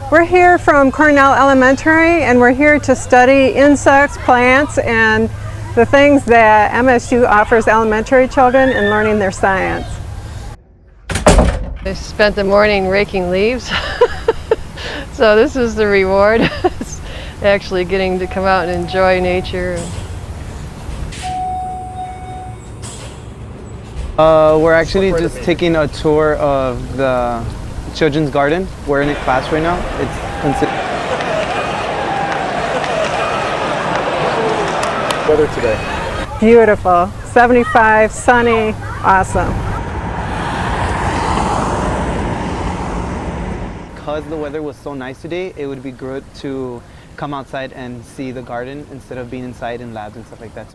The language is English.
We're here from Cornell Elementary, and we're here to study insects, plants, and the things that MSU offers elementary children in learning their science. I spent the morning raking leaves, so this is the reward. It's actually getting to come out and enjoy nature. We're actually just taking a tour of the children's garden. We're in a class right now. Weather today? Beautiful, 75, sunny, awesome. Because the weather was so nice today, it would be good to come outside and see the garden instead of being inside in labs and stuff like that.